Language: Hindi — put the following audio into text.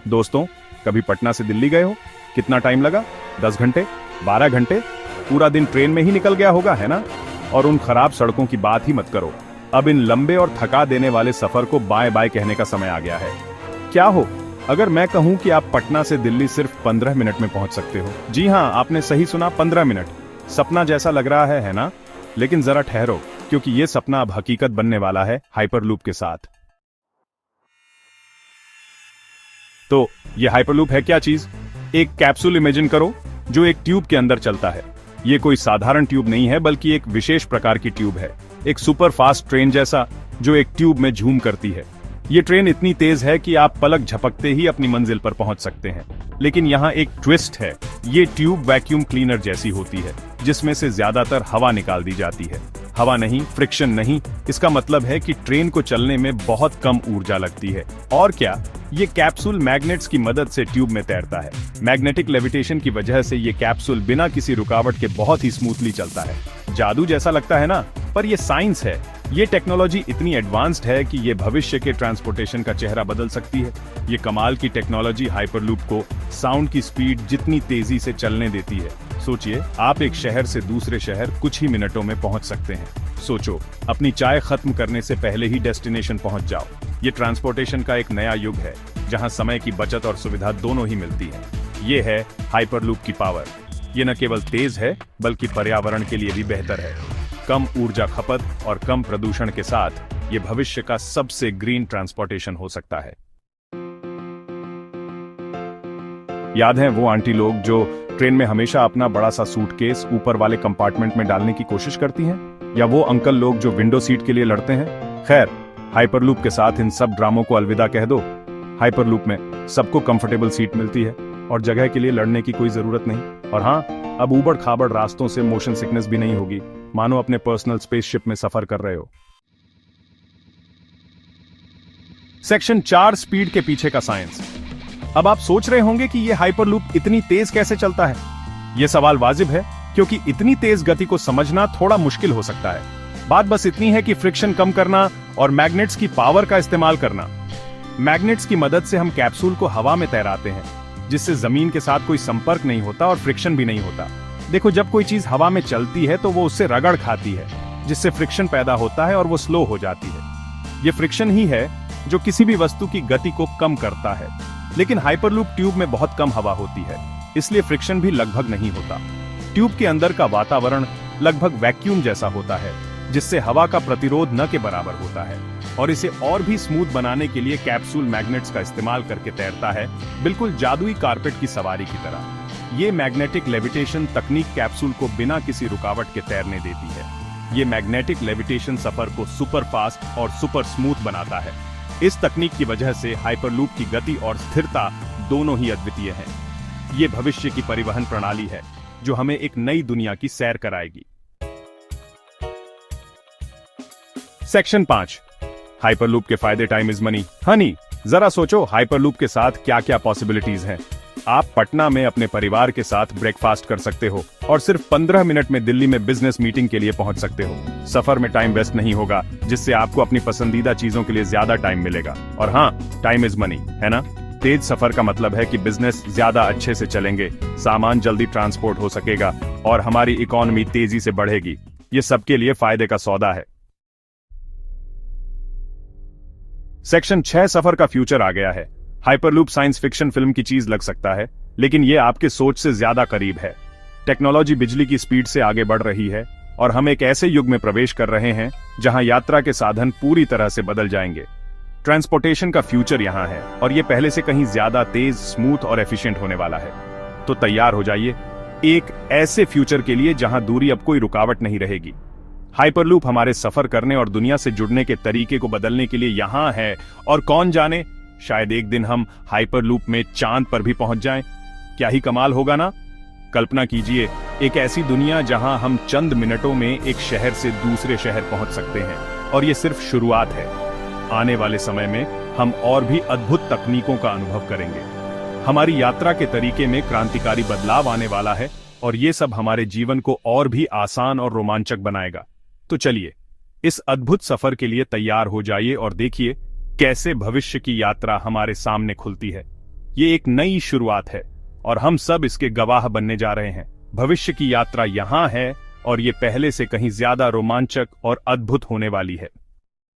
दोस्तों, कभी पटना से दिल्ली गए हो? कितना टाइम लगा? 10 घंटे, 12 घंटे? पूरा दिन ट्रेन में ही निकल गया होगा, है ना? और उन खराब सड़कों की बात ही मत करो। अब इन लंबे और थका देने वाले सफर को बाय बाय कहने का समय आ गया है। क्या हो अगर मैं कहूं कि आप पटना से दिल्ली सिर्फ 15 मिनट में पहुंच सकते हो? जी हां, आपने सही सुना, 15 मिनट। सपना जैसा लग रहा है ना? लेकिन जरा ठहरो, क्योंकि ये सपना अब हकीकत बनने वाला है हाइपरलूप के साथ। तो ये हाइपरलूप है क्या चीज? एक कैप्सूल इमेजिन करो जो एक ट्यूब के अंदर चलता है। ये कोई साधारण ट्यूब नहीं है, बल्कि एक विशेष प्रकार की ट्यूब है, एक सुपर फास्ट ट्रेन जैसा जो एक ट्यूब में झूम करती है। ये ट्रेन इतनी तेज है कि आप पलक झपकते ही अपनी मंजिल पर पहुंच सकते हैं। लेकिन यहाँ एक ट्विस्ट है, ये ट्यूब वैक्यूम क्लीनर जैसी होती है, जिसमें से ज्यादातर हवा निकाल दी जाती है। हवा नहीं, फ्रिक्शन नहीं। इसका मतलब है कि ट्रेन को चलने में बहुत कम ऊर्जा लगती है। और क्या, ये कैप्सूल मैग्नेट्स की मदद से ट्यूब में तैरता है। मैग्नेटिक लेविटेशन की वजह से ये कैप्सूल बिना किसी रुकावट के बहुत ही स्मूथली चलता है। जादू जैसा लगता है ना? पर ये साइंस है। ये टेक्नोलॉजी इतनी एडवांस्ड है कि ये भविष्य के ट्रांसपोर्टेशन का चेहरा बदल सकती है। ये कमाल की टेक्नोलॉजी हाइपरलूप को साउंड की स्पीड जितनी तेजी से चलने देती है। सोचिए, आप एक शहर से दूसरे शहर कुछ ही मिनटों में पहुंच सकते हैं। सोचो, अपनी चाय खत्म करने से पहले ही डेस्टिनेशन पहुंच जाओ। ये ट्रांसपोर्टेशन का एक नया युग है, जहां समय की बचत और सुविधा दोनों ही मिलती है। ये है हाइपरलूप की पावर। ये न केवल तेज है, बल्कि पर्यावरण के लिए भी बेहतर है। कम ऊर्जा खपत और कम प्रदूषण के साथ ये भविष्य का सबसे ग्रीन ट्रांसपोर्टेशन हो सकता है। याद है वो आंटी लोग जो ट्रेन में हमेशा अपना बड़ा सा सूटकेस ऊपर वाले कंपार्टमेंट में डालने की कोशिश करती हैं? या वो अंकल लोग जो विंडो सीट के लिए लड़ते हैं? खैर, हाइपरलूप के साथ इन सब ड्रामों को अलविदा कह दो। हाइपरलूप में सबको कंफर्टेबल सीट मिलती है और जगह के लिए लड़ने की कोई जरूरत नहीं। और हाँ, अब ऊबड़ खाबड़ रास्तों से मोशन सिकनेस भी नहीं होगी, मानो अपने पर्सनल स्पेसशिप में सफर कर रहे हो। सेक्शन 4, स्पीड के पीछे का साइंस। अब आप सोच रहे होंगे कि यह हाइपरलूप इतनी तेज कैसे चलता है? यह सवाल वाजिब है, क्योंकि इतनी तेज गति को समझना थोड़ा मुश्किल हो सकता है। बात बस इतनी है कि फ्रिक्शन कम करना और मैग्नेट्स की पावर का इस्तेमाल करना। मैग्नेट्स की मदद से हम कैप्सूल को हवा में तैराते हैं, जिससे जमीन के साथ कोई संपर्क नहीं होता और फ्रिक्शन भी नहीं होता। देखो, जब कोई चीज हवा में चलती है तो वो उससे रगड़ खाती है, जिससे फ्रिक्शन पैदा होता है और वो स्लो हो जाती है। ये फ्रिक्शन ही है जो किसी भी वस्तु की गति को कम करता है। लेकिन हाइपरलूप ट्यूब में बहुत कम हवा होती है, इसलिए फ्रिक्शन भी लगभग नहीं होता। ट्यूब के अंदर का वातावरण लगभग वैक्यूम जैसा होता है, जिससे हवा का प्रतिरोध न के बराबर होता है। और इसे और भी स्मूथ बनाने के लिए कैप्सूल मैग्नेट्स का इस्तेमाल करके तैरता है, बिल्कुल जादुई कारपेट की सवारी की तरह। ये मैग्नेटिक लेविटेशन तकनीक कैप्सूल को बिना किसी रुकावट के तैरने देती है। ये मैग्नेटिक लेविटेशन सफर को सुपर फास्ट और सुपर स्मूथ बनाता है। इस तकनीक की वजह से हाइपरलूप की गति और स्थिरता दोनों ही अद्वितीय हैं। ये भविष्य की परिवहन प्रणाली है जो हमें एक नई दुनिया की सैर कराएगी। सेक्शन 5, हाइपरलूप के फायदे। Time is money. हनी, जरा सोचो, हाइपरलूप के साथ क्या क्या पॉसिबिलिटीज हैं। आप पटना में अपने परिवार के साथ ब्रेकफास्ट कर सकते हो और सिर्फ 15 मिनट में दिल्ली में बिजनेस मीटिंग के लिए पहुंच सकते हो। सफर में टाइम वेस्ट नहीं होगा, जिससे आपको अपनी पसंदीदा चीजों के लिए ज्यादा टाइम मिलेगा। और हाँ, टाइम इज मनी, है ना? तेज सफर का मतलब है कि बिजनेस ज्यादा अच्छे से चलेंगे, सामान जल्दी ट्रांसपोर्ट हो सकेगा और हमारी इकोनॉमी तेजी से बढ़ेगी। ये सबके लिए फायदे का सौदा है। सेक्शन 6, सफर का फ्यूचर आ गया है। हाइपरलूप साइंस फिक्शन फिल्म की चीज लग सकता है, लेकिन ये आपके सोच से ज्यादा करीब है। टेक्नोलॉजी बिजली की स्पीड से आगे बढ़ रही है और हम एक ऐसे युग में प्रवेश कर रहे हैं जहां यात्रा के साधन पूरी तरह से बदल जाएंगे। ट्रांसपोर्टेशन का फ्यूचर यहां है और ये पहले से कहीं ज्यादा तेज, स्मूथ और एफिशिएंट होने वाला है। तो तैयार हो जाइए एक ऐसे फ्यूचर के लिए जहां दूरी अब कोई रुकावट नहीं रहेगी। हाइपरलूप हमारे सफर करने और दुनिया से जुड़ने के तरीके को बदलने के लिए यहां है, और कौन जाने, शायद एक दिन हम हाइपरलूप में चांद पर भी पहुंच जाएं। क्या ही कमाल होगा ना? कल्पना कीजिए, एक ऐसी दुनिया जहां हम चंद मिनटों में एक शहर से दूसरे शहर पहुंच सकते हैं। और ये सिर्फ शुरुआत है। आने वाले समय में हम और भी अद्भुत तकनीकों का अनुभव करेंगे। हमारी यात्रा के तरीके में क्रांतिकारी बदलाव आने वाला है और ये सब हमारे जीवन को और भी आसान और रोमांचक बनाएगा। तो चलिए, इस अद्भुत सफर के लिए तैयार हो जाइए और देखिए कैसे भविष्य की यात्रा हमारे सामने खुलती है। ये एक नई शुरुआत है और हम सब इसके गवाह बनने जा रहे हैं। भविष्य की यात्रा यहां है और ये पहले से कहीं ज्यादा रोमांचक और अद्भुत होने वाली है।